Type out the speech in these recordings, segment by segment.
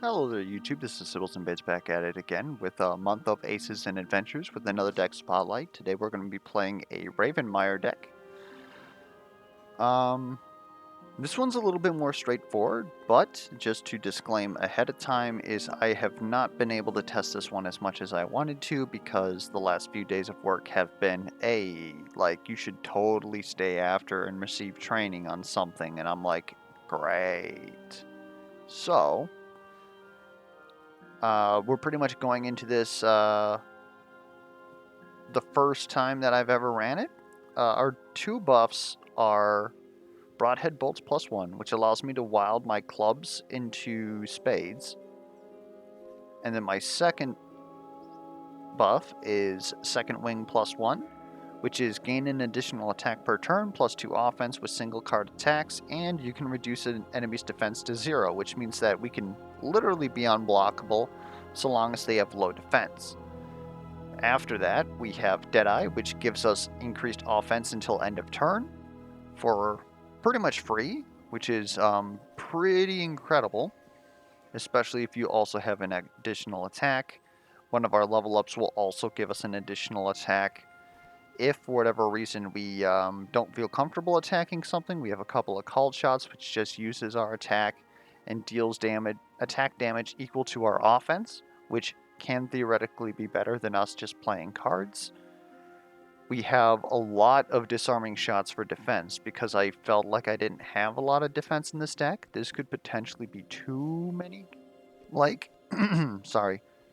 Hello there YouTube, this is Sibbles and Bits back at it again with a month of Aces and Adventures with another deck spotlight. Today we're going to be playing a Ravenmyre deck. This one's a little bit more straightforward, but just to disclaim ahead of time is I have not been able to test this one as much as I wanted to because the last few days of work have been, like you should totally stay after and receive training on something, and I'm like, great. So, we're pretty much going into this the first time that I've ever ran it. Our two buffs are Broadhead Bolts +1, which allows me to wild my clubs into spades. And then my second buff is Second Wing +1, which is gain an additional attack per turn +2 offense with single card attacks, and you can reduce an enemy's defense to 0, which means that we can literally be unblockable so long as they have low defense. After that, we have Deadeye, which gives us increased offense until end of turn for pretty much free, which is pretty incredible, especially if you also have an additional attack. One of our level ups will also give us an additional attack. If for whatever reason we don't feel comfortable attacking something, we have a couple of called shots, which just uses our attack and deals attack damage equal to our offense, which can theoretically be better than us just playing cards. We have a lot of disarming shots for defense because I felt like I didn't have a lot of defense in this deck. This could potentially be too many,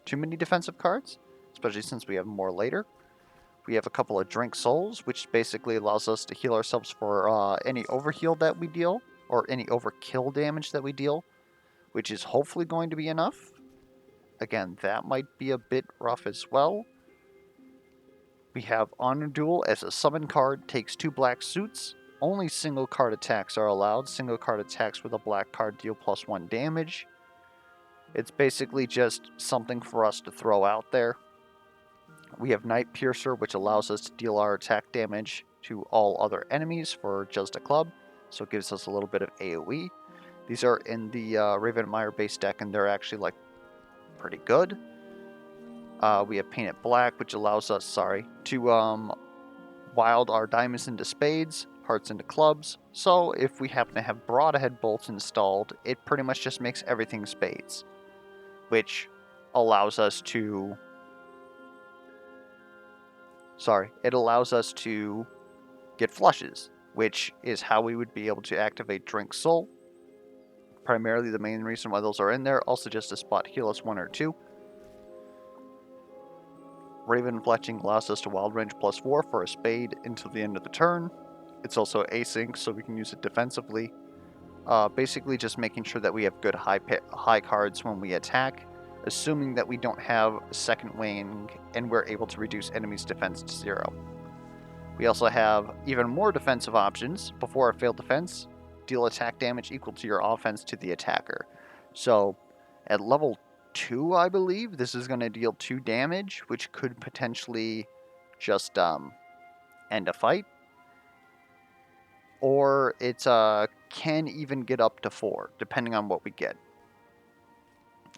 too many defensive cards, especially since we have more later. We have a couple of Drink Souls, which basically allows us to heal ourselves for any overheal that we deal, or any overkill damage that we deal, which is hopefully going to be enough. Again, that might be a bit rough as well. We have Honor Duel as a summon card, takes 2 black suits. Only single card attacks are allowed. Single card attacks with a black card deal +1 damage. It's basically just something for us to throw out there. We have Night Piercer, which allows us to deal our attack damage to all other enemies for just a club, so it gives us a little bit of AoE. These are in the Ravenmyre base deck, and they're actually like pretty good. We have Painted Black, which allows us, to wild our diamonds into spades, hearts into clubs. So if we happen to have Broadhead Bolts installed, it pretty much just makes everything spades, which allows us to get flushes, which is how we would be able to activate Drink Soul. Primarily the main reason why those are in there, also just to spot heal us 1 or 2. Raven Fletching allows us to wild range +4 for a spade until the end of the turn. It's also async, so we can use it defensively. Basically just making sure that we have good high cards when we attack, assuming that we don't have a second wing and we're able to reduce enemies' defense to 0. We also have even more defensive options. Before a failed defense, deal attack damage equal to your offense to the attacker. So at level 2, I believe, this is going to deal 2 damage, which could potentially just end a fight. Or it can even get up to 4, depending on what we get.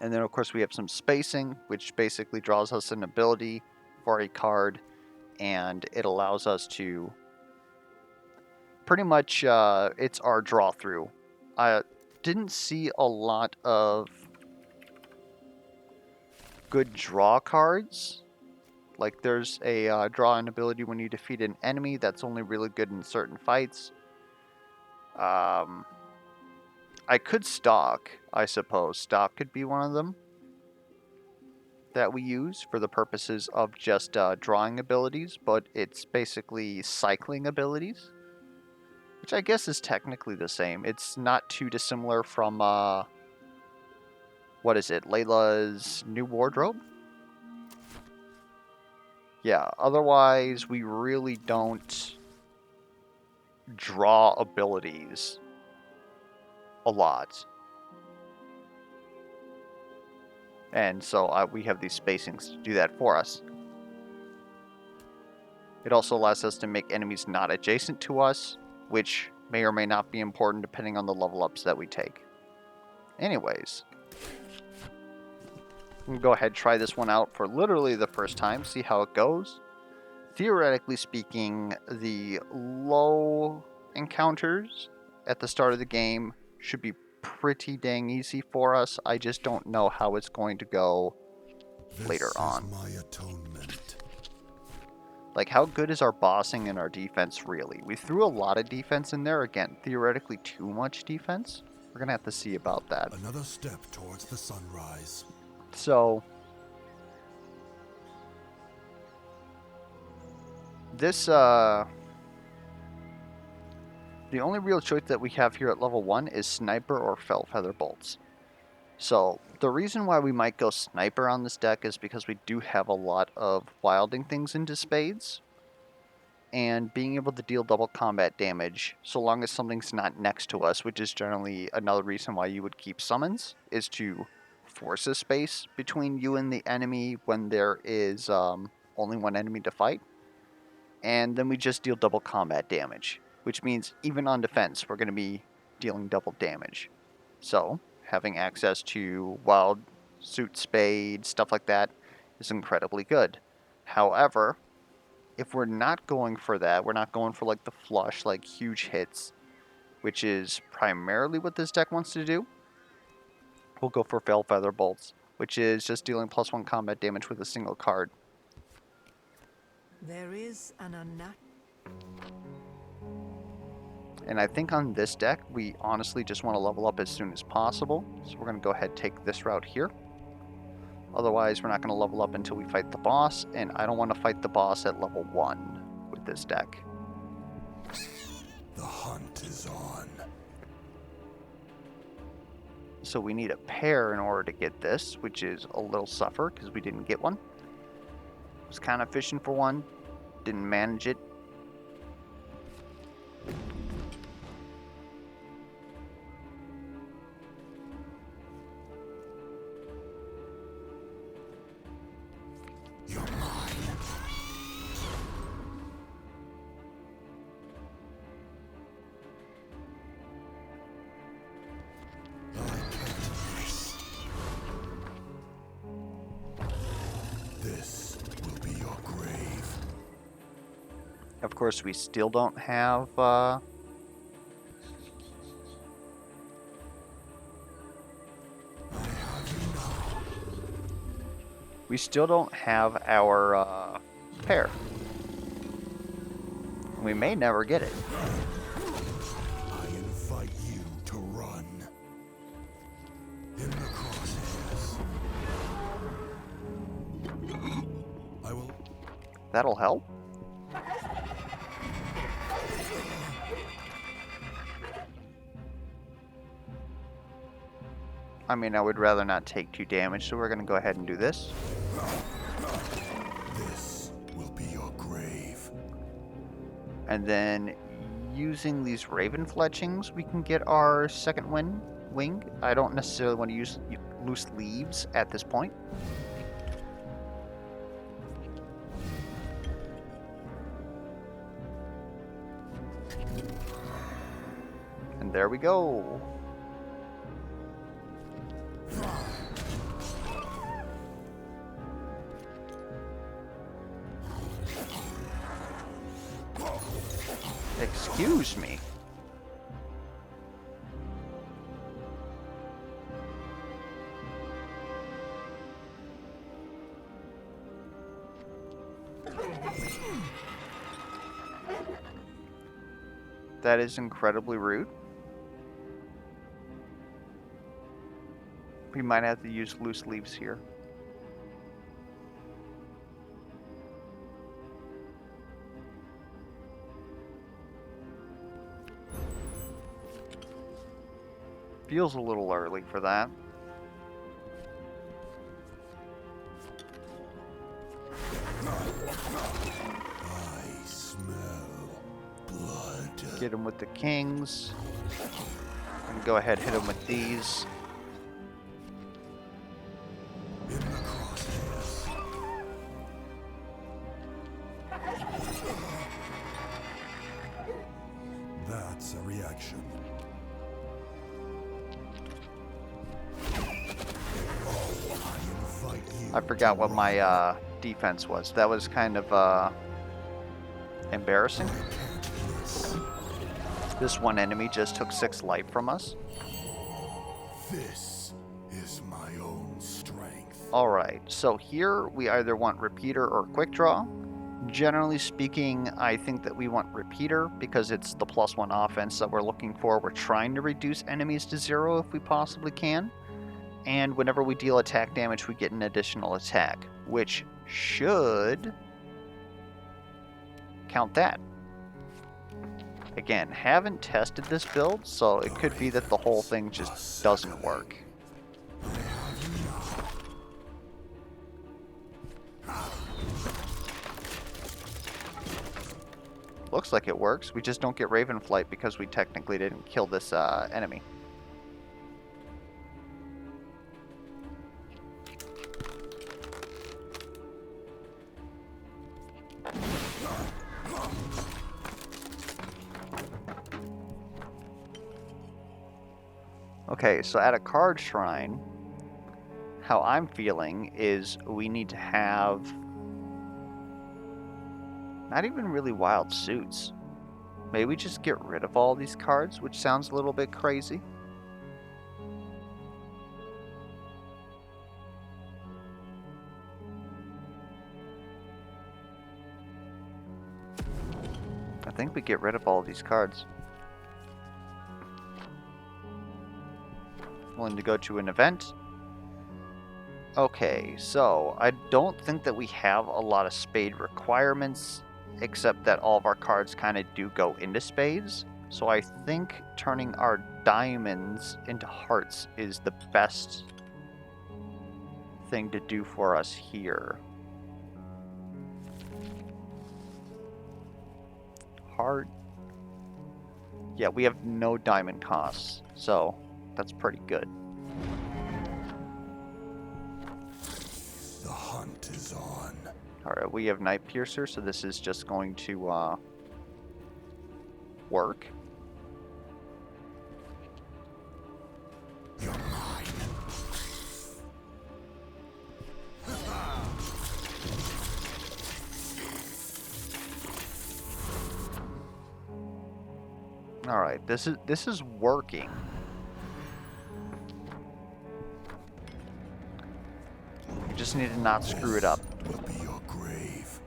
And then, of course, we have some spacing, which basically draws us an ability for a card, and it allows us to pretty much, it's our draw through. I didn't see a lot of good draw cards. Like, there's a draw an ability when you defeat an enemy that's only really good in certain fights. I could stock, I suppose. Stock could be one of them that we use for the purposes of just drawing abilities, but it's basically cycling abilities, which I guess is technically the same. It's not too dissimilar from, what is it, Layla's New Wardrobe? Yeah, otherwise we really don't draw abilities a lot. And so we have these spacings to do that for us. It also allows us to make enemies not adjacent to us, which may or may not be important depending on the level ups that we take. Anyways, I'm going to go ahead and try this one out for literally the first time, see how it goes. Theoretically speaking, the low encounters at the start of the game should be pretty dang easy for us. I just don't know how it's going to go later on. This is my atonement. Like, how good is our bossing and our defense really? We threw a lot of defense in there. Again, theoretically too much defense. We're going to have to see about that. Another step towards the sunrise. So, this, the only real choice that we have here at level 1 is Sniper or Fell Feather Bolts. So, the reason why we might go Sniper on this deck is because we do have a lot of wilding things into spades. And being able to deal double combat damage, so long as something's not next to us, which is generally another reason why you would keep summons, is to force a space between you and the enemy when there is only one enemy to fight. And then we just deal double combat damage, which means even on defense, we're going to be dealing double damage. So, having access to wild suit spade, stuff like that, is incredibly good. However, if we're not going for that, we're not going for like the flush, like huge hits, which is primarily what this deck wants to do, we'll go for Fell Feather Bolts, which is just dealing +1 combat damage with a single card. There is an And I think on this deck, we honestly just want to level up as soon as possible. So we're going to go ahead and take this route here. Otherwise, we're not going to level up until we fight the boss, and I don't want to fight the boss at level 1 with this deck. The hunt is on. So we need a pair in order to get this, which is a little suffer because we didn't get one. Was kind of fishing for one, didn't manage it. You're mine. I can't miss. This will be your grave. Of course, we still don't have we still don't have our pair. We may never get it. I invite you to run. In the crosshairs. I will. That'll help. I mean, I would rather not take 2 damage, so we're going to go ahead and do this. This will be your grave. And then using these Raven fletchings, we can get our second wing. I don't necessarily want to use loose leaves at this point. And there we go. Excuse me. That is incredibly rude. We might have to use loose leaves here. Feels a little early for that. I smell blood. Get him with the kings. And go ahead, hit him with these. In the crosshairs. That's a reaction. I invite I forgot what my defense was. That was kind of embarrassing. This one enemy just took 6 life from us. This is my own strength. Alright, so here we either want repeater or quick draw. Generally speaking, I think that we want repeater because it's the +1 offense that we're looking for. We're trying to reduce enemies to 0 if we possibly can. And whenever we deal attack damage, we get an additional attack, which should count that. Again, haven't tested this build, so it could be that the whole thing just doesn't work. Looks like it works. We just don't get Raven Flight because we technically didn't kill this enemy. Okay, so at a card shrine, how I'm feeling is we need to have not even really wild suits. Maybe just get rid of all these cards, which sounds a little bit crazy. I think we get rid of all these cards. Willing to go to an event. Okay, so I don't think that we have a lot of spade requirements, except that all of our cards kind of do go into spades. So I think turning our diamonds into hearts is the best thing to do for us here. Heart. Yeah, we have no diamond costs, so that's pretty good. The hunt is on. Alright, we have Night Piercer, so this is just going to work. You're mine. Alright, this is working. We just need to not screw it up. Will be your grave.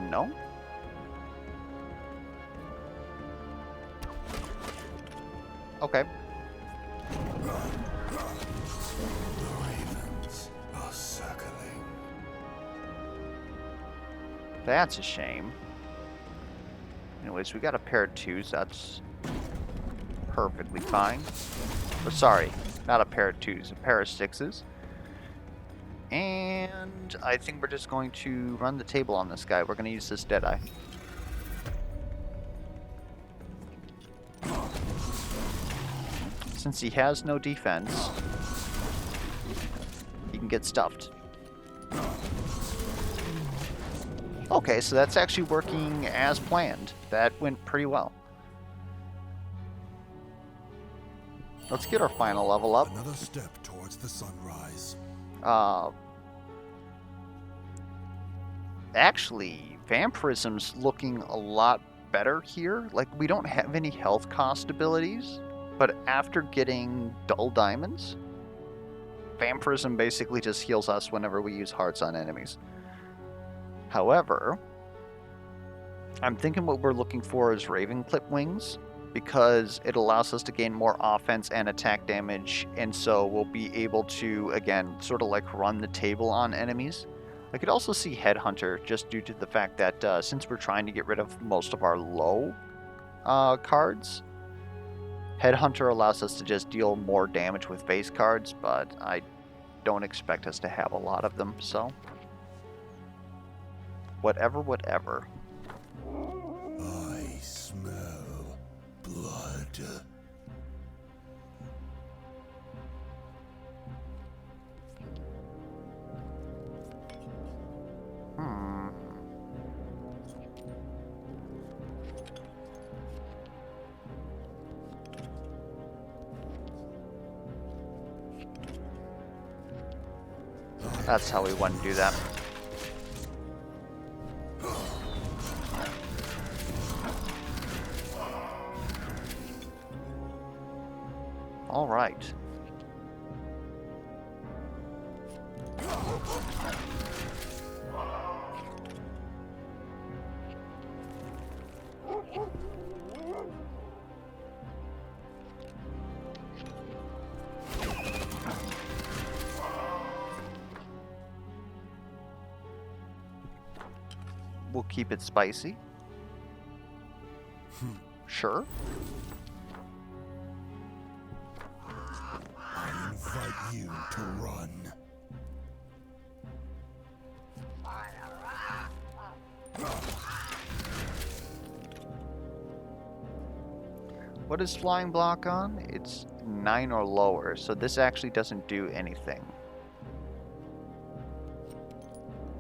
No? Okay. The ravens are circling. That's a shame. Anyways, we got a pair of 2s. That's perfectly fine. Or sorry, not a pair of 2s, a pair of 6s. And I think we're just going to run the table on this guy. We're going to use this Deadeye. Since he has no defense, he can get stuffed. Okay, so that's actually working as planned. That went pretty well. Let's get our final level up. Another step towards the sunrise. Actually, Vampirism's looking a lot better here. Like, we don't have any health cost abilities, but after getting dull diamonds, Vampirism basically just heals us whenever we use hearts on enemies. However, I'm thinking what we're looking for is Raven Clip Wings, because it allows us to gain more offense and attack damage, and so we'll be able to, again, sort of like run the table on enemies. I could also see Headhunter, just due to the fact that since we're trying to get rid of most of our low cards, Headhunter allows us to just deal more damage with base cards, but I don't expect us to have a lot of them, so whatever. I smell blood. That's how we want to do that. All right. We'll keep it spicy. Sure. I invite you to run. What is flying block on? It's 9 or lower, so this actually doesn't do anything.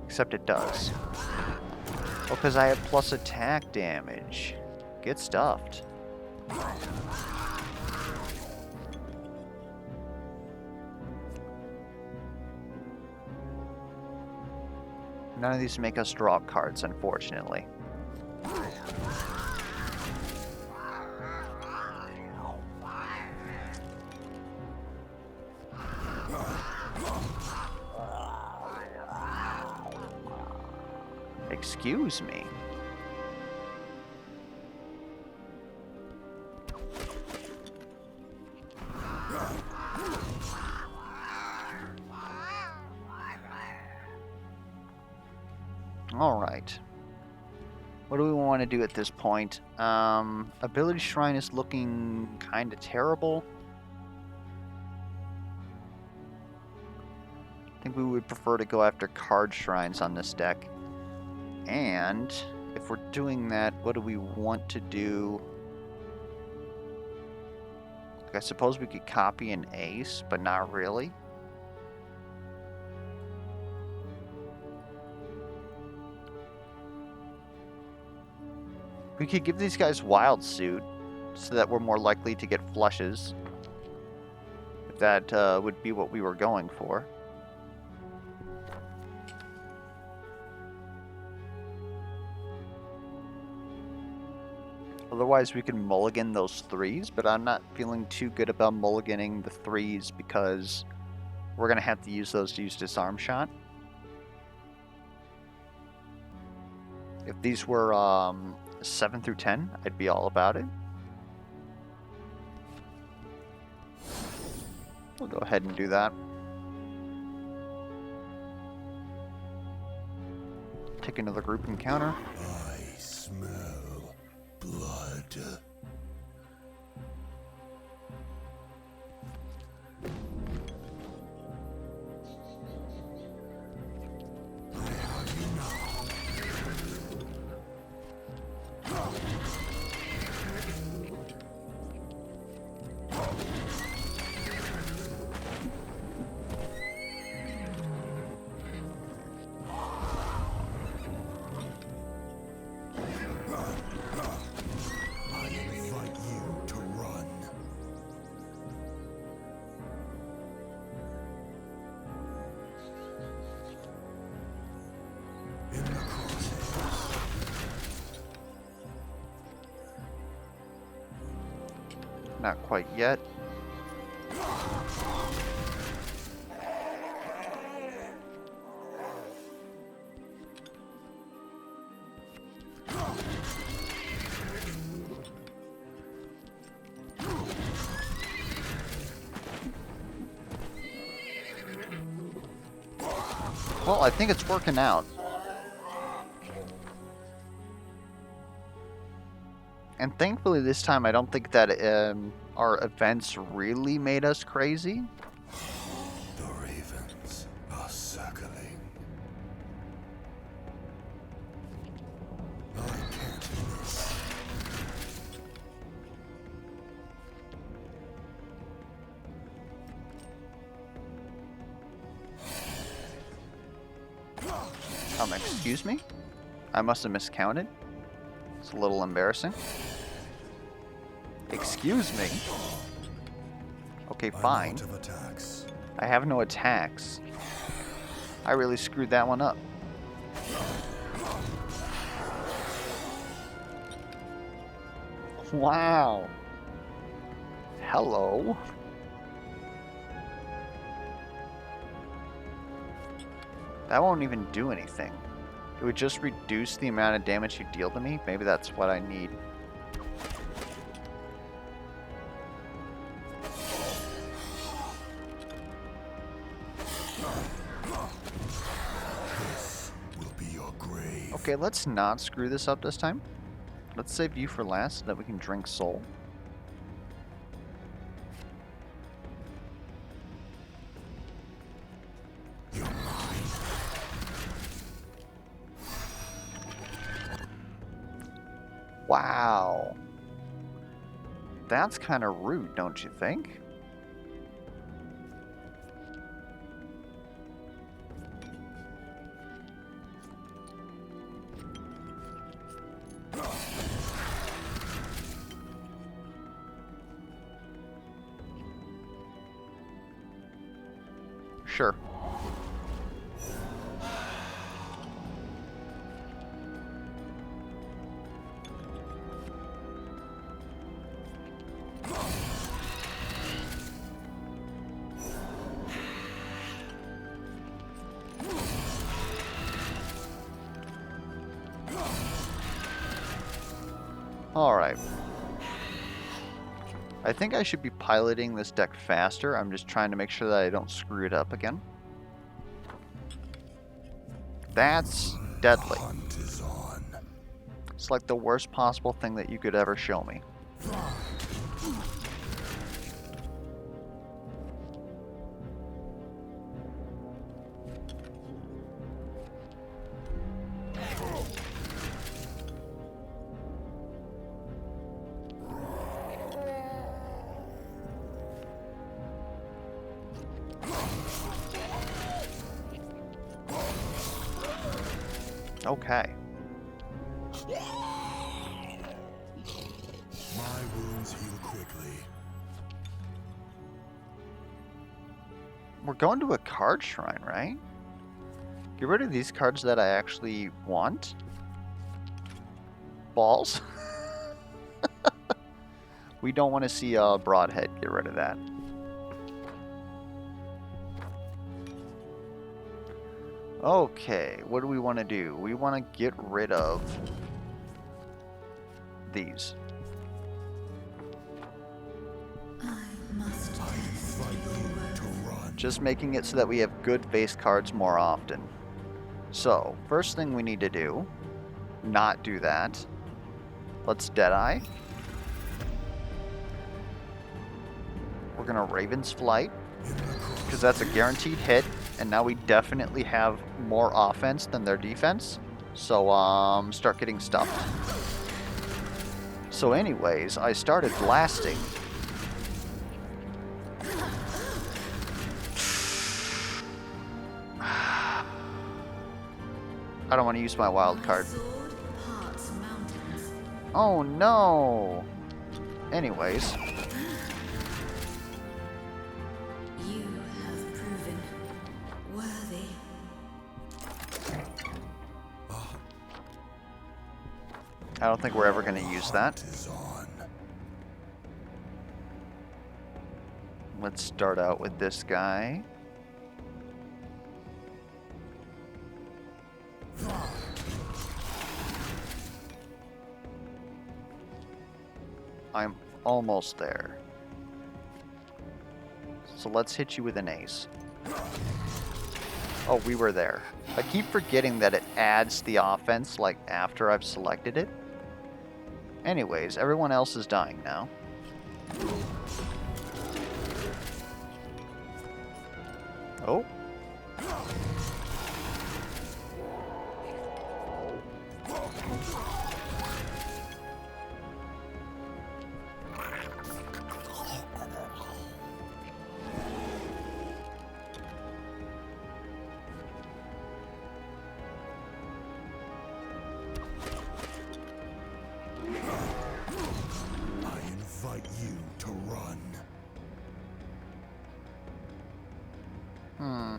Except it does. Oh, because I have plus attack damage. Get stuffed. None of these make us draw cards, unfortunately. Excuse me. All right. What do we want to do at this point? Ability Shrine is looking kind of terrible. I think we would prefer to go after card shrines on this deck. And if we're doing that, what do we want to do? Like, I suppose we could copy an ace, but not really. We could give these guys Wild Suit, so that we're more likely to get flushes. If that would be what we were going for. Otherwise, we can mulligan those 3s, but I'm not feeling too good about mulliganing the 3s because we're going to have to use those to use Disarm Shot. If these were 7 through 10, I'd be all about it. We'll go ahead and do that. Take another group encounter. I smell blood. Not quite yet. Well, I think it's working out. And thankfully this time I don't think that our events really made us crazy. The ravens are circling. I can't miss. Excuse me? I must have miscounted. It's a little embarrassing. Excuse me? Okay, fine. I'm out of attacks. I have no attacks. I really screwed that one up. Wow. Hello. That won't even do anything. It would just reduce the amount of damage you deal to me. Maybe that's what I need. This will be your grave. Okay, let's not screw this up this time. Let's save you for last so that we can drink soul. You're mine. Wow. That's kind of rude, don't you think? Sure. Alright. I think I should be piloting this deck faster. I'm just trying to make sure that I don't screw it up again. That's deadly. The hunt is on. It's like the worst possible thing that you could ever show me. Okay. My wounds heal quickly. We're going to a card shrine, right? Get rid of these cards that I actually want. Balls. We don't want to see a broadhead. Get rid of that. Okay, what do we want to do? We want to get rid of these. Just making it so that we have good base cards more often. So, first thing we need to do, not do that. Let's Deadeye. We're going to Raven's Flight, because that's a guaranteed hit, and now we definitely have more offense than their defense. So, start getting stuffed. So anyways, I started blasting. I don't want to use my wild card. Oh no! Anyways. You have proven worthy. I don't think we're ever going to use that. Is on. Let's start out with this guy. I'm almost there. So let's hit you with an ace. Oh, we were there. I keep forgetting that it adds the offense, like, after I've selected it. Anyways, everyone else is dying now. Oh. I invite you to run. Hmm.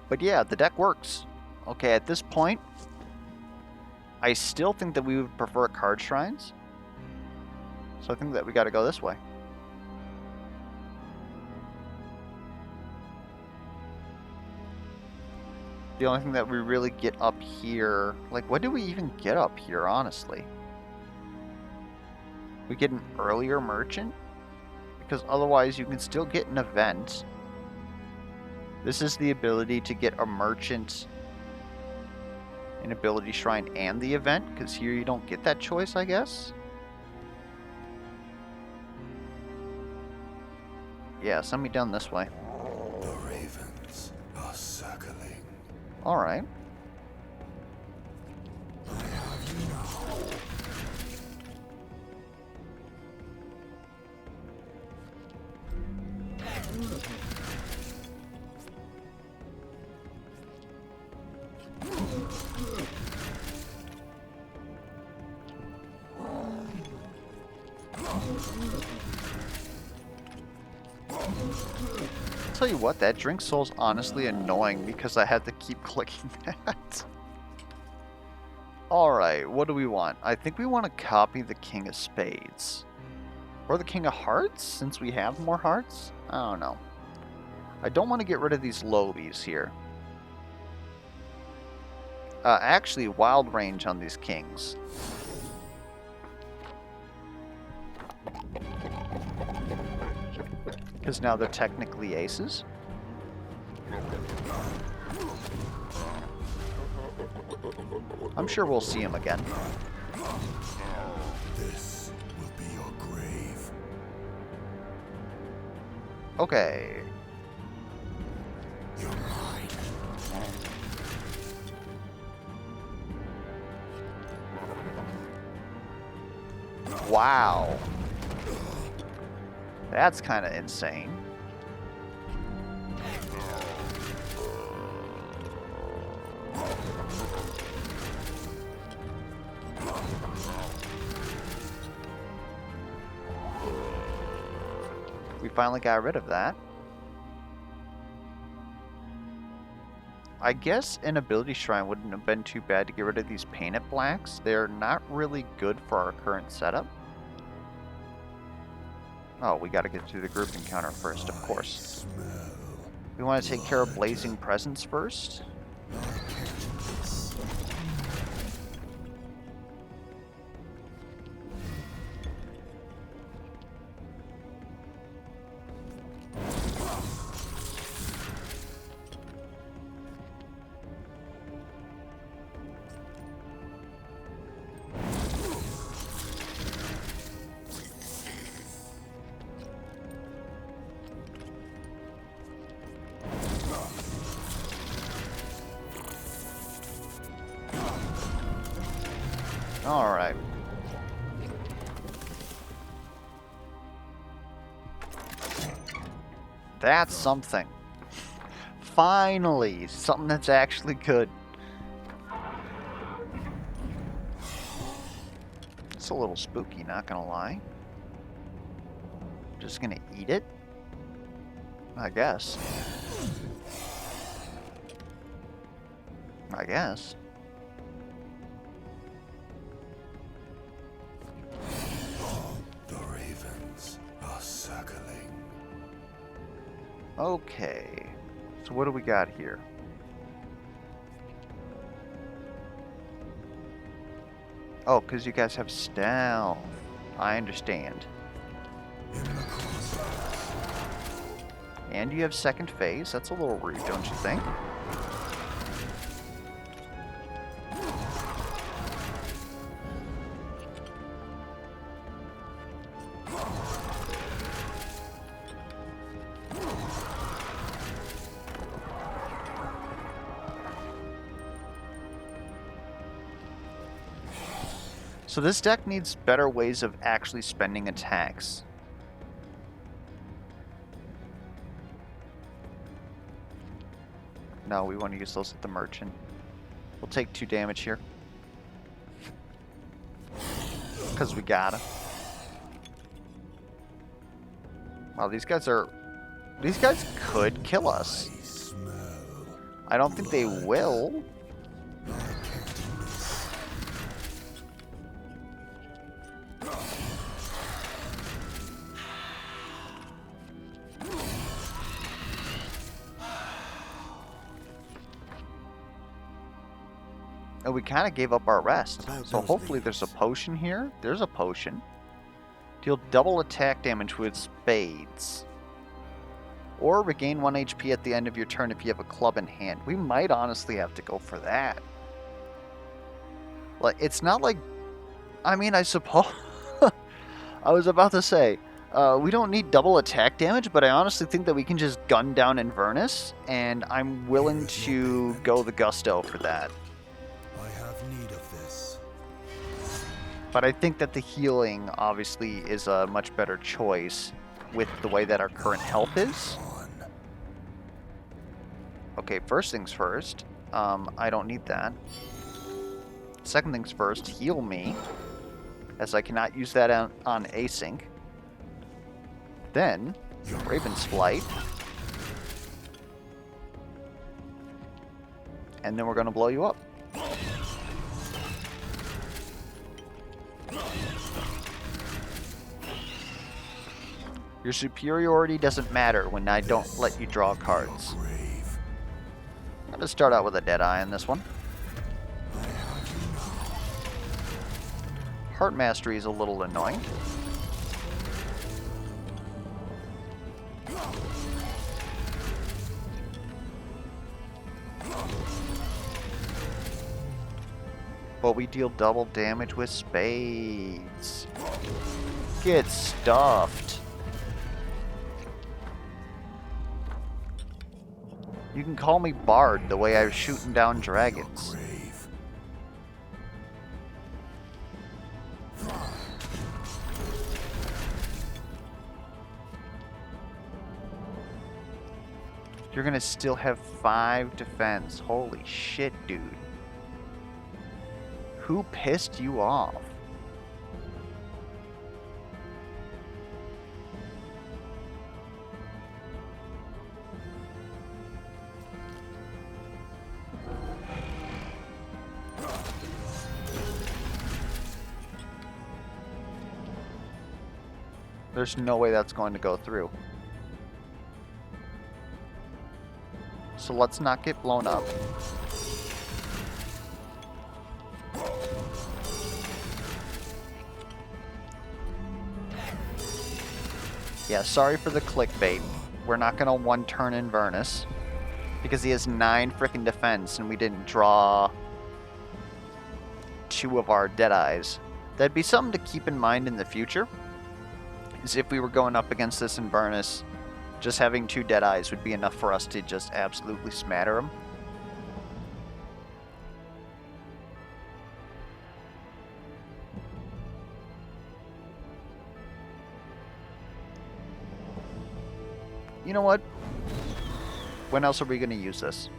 But yeah, the deck works. Okay, at this point, I still think that we would prefer card shrines. So I think that we got to go this way. The only thing that we really get up here... Like, what do we even get up here, honestly? We get an earlier merchant? Because otherwise you can still get an event. This is the ability to get a merchant, an ability shrine, and the event. Because here you don't get that choice, I guess. Yeah, send me down this way. The ravens are circling. Alright. I have you now. Tell you what, that drink soul's honestly annoying because I had to keep clicking that. Alright, what do we want? I think we want to copy the King of Spades. Or the King of Hearts, since we have more hearts? I don't know. I don't want to get rid of these lobies here. Actually, wild range on these kings. Because now they're technically aces. I'm sure we'll see him again. This will be your grave. Okay. You're mine. Wow. That's kind of insane. We finally got rid of that. I guess an ability shrine wouldn't have been too bad to get rid of these painted blacks. They're not really good for our current setup. Oh, we got to get through the group encounter first, of course. We want to take care of Blazing Presence first. Alright. That's something. Finally, something that's actually good. It's a little spooky, not gonna lie. Just gonna eat it? I guess. I guess. The ravens are circling. Okay. So what do we got here? Oh, because you guys have stealth. I understand. And you have second phase. That's a little rude, don't you think? So this deck needs better ways of actually spending attacks. No, we want to use those at the merchant. We'll take 2 damage here. Because we gotta. Wow, these guys could kill us. I don't think they will. And we kind of gave up our rest. So hopefully there's a potion here. There's a potion. Deal double attack damage with spades. Or regain 1 HP at the end of your turn if you have a club in hand. We might honestly have to go for that. Like, it's not like... I mean, I suppose... I was about to say, we don't need double attack damage, but I honestly think that we can just gun down Inverness, and I'm willing to go the gusto for that. But I think that the healing, obviously, is a much better choice with the way that our current health is. Okay, first things first. I don't need that. Second things first, heal me, as I cannot use that on async. Then, Raven's Flight. And then we're going to blow you up. Your superiority doesn't matter when I don't let you draw cards. I'm going to start out with a Deadeye on this one. Heart Mastery is a little annoying. But we deal double damage with spades. Get stuffed. You can call me Bard the way I was shooting down dragons. You're gonna still have 5 defense. Holy shit, dude. Who pissed you off? There's no way that's going to go through. So let's not get blown up. Yeah, sorry for the clickbait. We're not going to one-turn Inverness because he has 9 frickin' defense and we didn't draw 2 of our Deadeyes. That'd be something to keep in mind in the future. Is if we were going up against this Inverness, just having 2 Deadeyes would be enough for us to just absolutely smatter him. You know what? When else are we going to use this?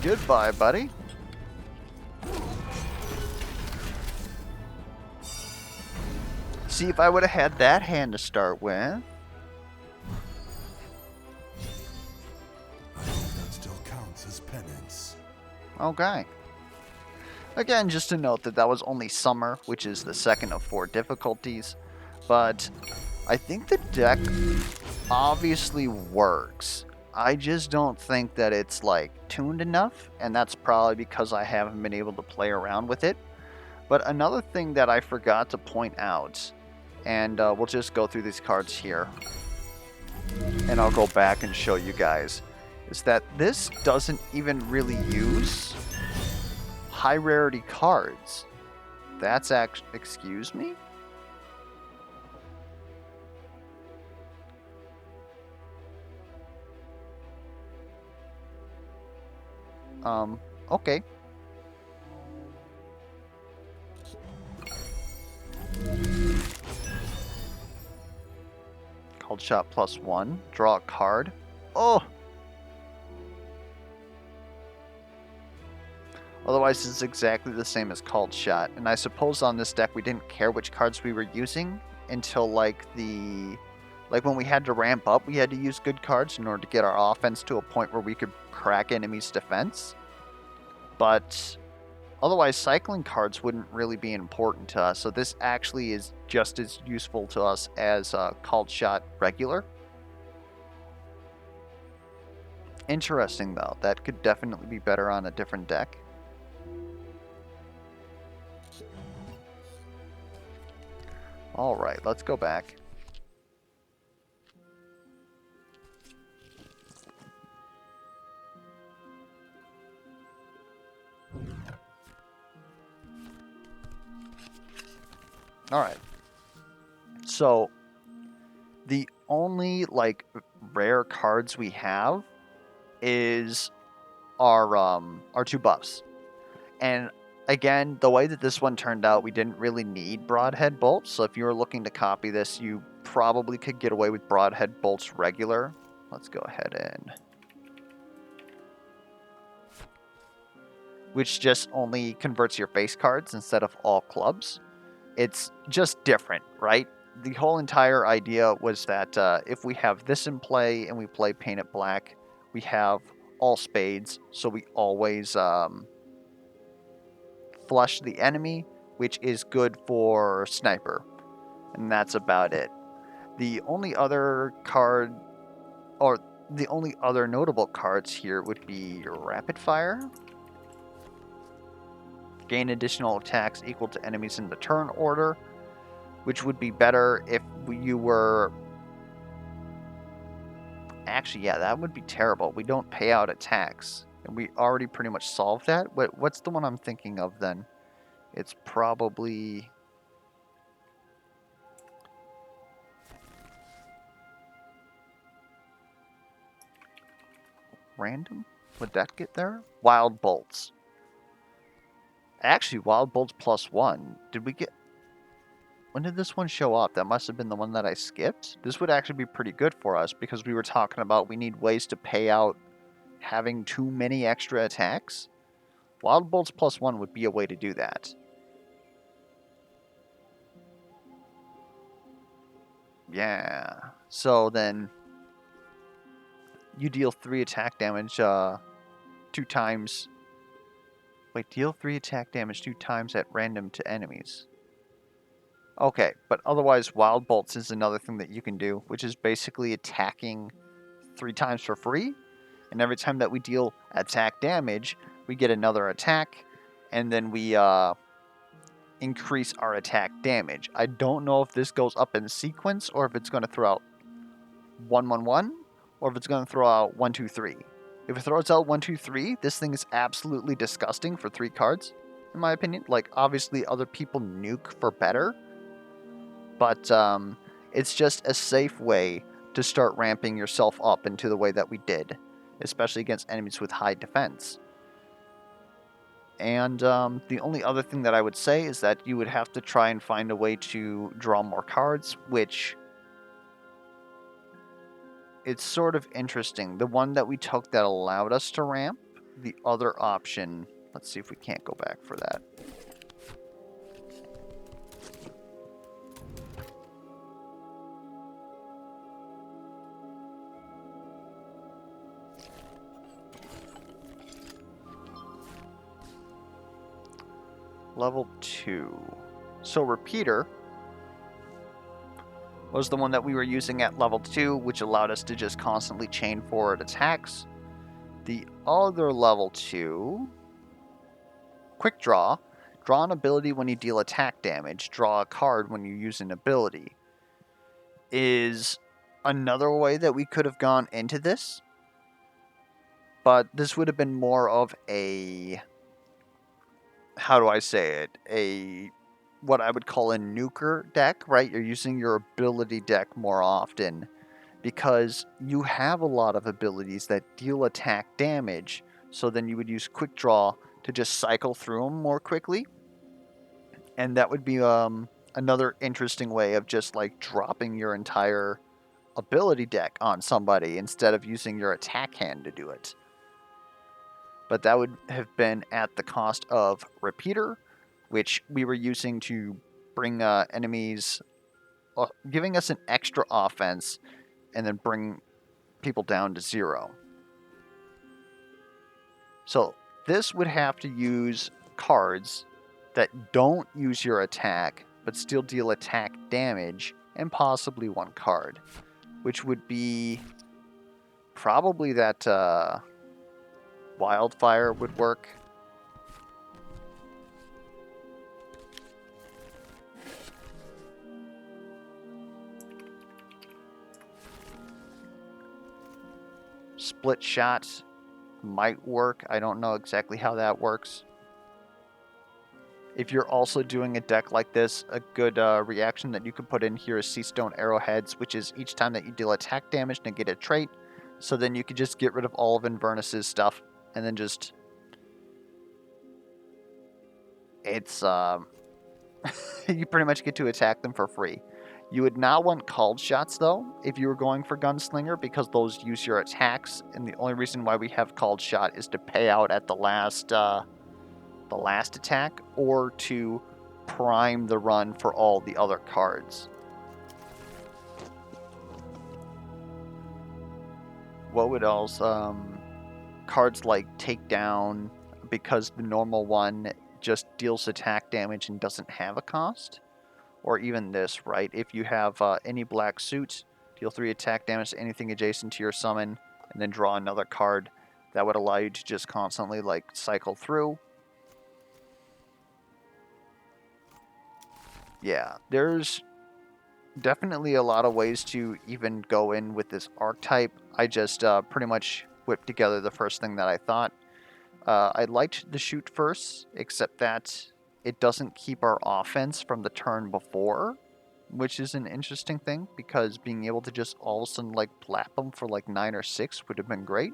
Goodbye, buddy. See, if I would have had that hand to start with. I hope that still counts as penance. Okay. Again, just to note that that was only Summer, which is the second of 4 difficulties. But I think the deck obviously works. I just don't think that it's like tuned enough, and that's probably because I haven't been able to play around with it. But another thing that I forgot to point out, and we'll just go through these cards here, and I'll go back and show you guys, is that this doesn't even really use high rarity cards. That's actually, excuse me? Okay. Called shot +1. Draw a card. Oh! Otherwise, it's exactly the same as called shot. And I suppose on this deck we didn't care which cards we were using until like when we had to ramp up, we had to use good cards in order to get our offense to a point where we could crack enemies' defense. But otherwise, cycling cards wouldn't really be important to us. So this actually is just as useful to us as called shot regular. Interesting though. That could definitely be better on a different deck. Alright, let's go back. Alright. So, the only, like, rare cards we have is our 2 buffs. And again, the way that this one turned out, we didn't really need Broadhead Bolts. So if you were looking to copy this, you probably could get away with Broadhead Bolts regular. Let's go ahead and... which just only converts your face cards instead of all clubs. It's just different, right? The whole entire idea was that if we have this in play and we play Paint It Black, we have all spades, so we always flush the enemy, which is good for Sniper. And that's about it. The only other card, or the only other notable cards here would be Rapid Fire. Gain additional attacks equal to enemies in the turn order, which would be better if you were... Actually, yeah, that would be terrible. We don't pay out attacks. And we already pretty much solved that. What's the one I'm thinking of then? It's probably... Random? Would that get there? Wild Bolts. Actually, Wild Bolts +1. Did we get... When did this one show up? That must have been the one that I skipped. This would actually be pretty good for us because we were talking about we need ways to pay out having too many extra attacks. Wild Bolts +1 would be a way to do that. Yeah. So then you deal 3 attack damage 2 times. Wait, deal 3 attack damage 2 times at random to enemies. Okay, but otherwise Wild Bolts is another thing that you can do, which is basically attacking 3 times for free. And every time that we deal attack damage, we get another attack, and then we increase our attack damage. I don't know if this goes up in sequence, or if it's going to throw out 1, 1, 1, or if it's going to throw out 1, 2, 3. If it throws out 1, 2, 3, this thing is absolutely disgusting for 3 cards, in my opinion. Like, obviously other people nuke for better, but it's just a safe way to start ramping yourself up into the way that we did, especially against enemies with high defense. And the only other thing that I would say is that you would have to try and find a way to draw more cards, which it's sort of interesting. The one that we took that allowed us to ramp the other option, let's see if we can't go back for that. Level 2. So Repeater was the one that we were using at level 2, which allowed us to just constantly chain forward attacks. The other level 2, Quick Draw. Draw an ability when you deal attack damage. Draw a card when you use an ability. Is another way that we could have gone into this. But this would have been more of a... how do I say it? What I would call a nuker deck, right? You're using your ability deck more often because you have a lot of abilities that deal attack damage. So then you would use Quick Draw to just cycle through them more quickly. And that would be another interesting way of just like dropping your entire ability deck on somebody instead of using your attack hand to do it. But that would have been at the cost of Repeater, which we were using to bring enemies, giving us an extra offense, and then bring people down to 0. So this would have to use cards that don't use your attack, but still deal attack damage, and possibly one card, which would be probably that Wildfire would work. Split Shot might work. I don't know exactly how that works. If you're also doing a deck like this, a good reaction that you can put in here is Seastone Arrowheads, which is each time that you deal attack damage, negate a trait. So then you could just get rid of all of Invernus's stuff, and then just... it's... you pretty much get to attack them for free. You would not want called shots, though, if you were going for Gunslinger, because those use your attacks, and the only reason why we have called shot is to pay out at the last attack, or to prime the run for all the other cards. What would else? Cards like Takedown, because the normal one just deals attack damage and doesn't have a cost. Or even this, right? If you have any black suit, deal 3 attack damage to anything adjacent to your summon, and then draw another card. That would allow you to just constantly like cycle through. Yeah, there's definitely a lot of ways to even go in with this archetype. I just pretty much whipped together the first thing that I thought. I liked the shoot first, except that it doesn't keep our offense from the turn before, which is an interesting thing, because being able to just all of a sudden like plap them for like 9 or 6 would have been great.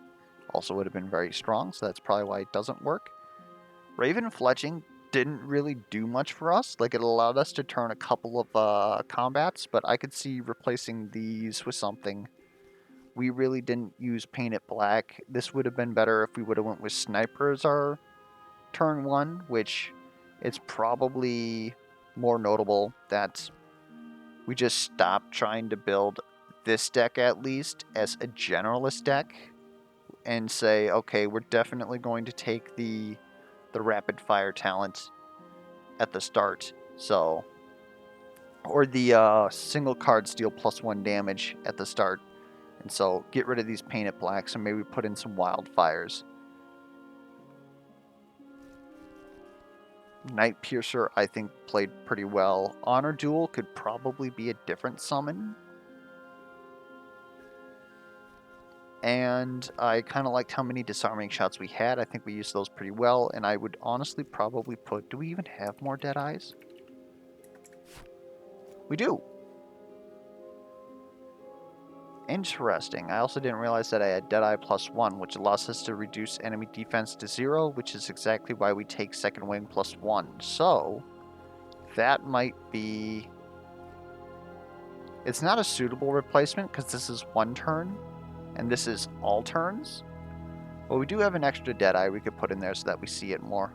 Also would have been very strong, so that's probably why it doesn't work. Raven Fletching didn't really do much for us. Like, it allowed us to turn a couple of combats, but I could see replacing these with something. We really didn't use Paint It Black. This would have been better if we would have went with Sniper as our turn 1, which it's probably more notable that we just stopped trying to build this deck, at least, as a generalist deck, and say, okay, we're definitely going to take the rapid fire talent at the start. So, or the single cards deal +1 damage at the start. And so get rid of these Painted Blacks and maybe put in some Wildfires. Night Piercer, I think, played pretty well. Honor Duel could probably be a different summon. And I kind of liked how many disarming shots we had. I think we used those pretty well. And I would honestly probably put... do we even have more Dead Eyes? We do. Interesting. I also didn't realize that I had Deadeye +1, which allows us to reduce enemy defense to 0, which is exactly why we take Second Wing +1. So, that might be... it's not a suitable replacement, because this is 1 turn, and this is all turns. But we do have an extra Deadeye we could put in there so that we see it more.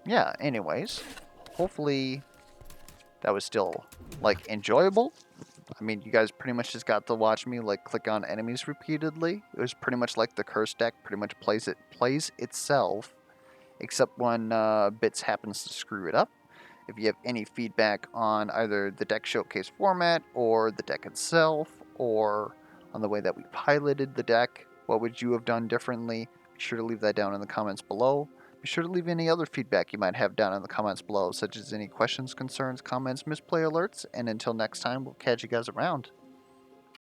Yeah, anyways, hopefully that was still, like, enjoyable. I mean, you guys pretty much just got to watch me, like, click on enemies repeatedly. It was pretty much like the curse deck pretty much plays itself, except when Bits happens to screw it up. If you have any feedback on either the deck showcase format or the deck itself or on the way that we piloted the deck, what would you have done differently? Be sure to leave that down in the comments below. Be sure to leave any other feedback you might have down in the comments below, such as any questions, concerns, comments, misplay alerts, and until next time, we'll catch you guys around.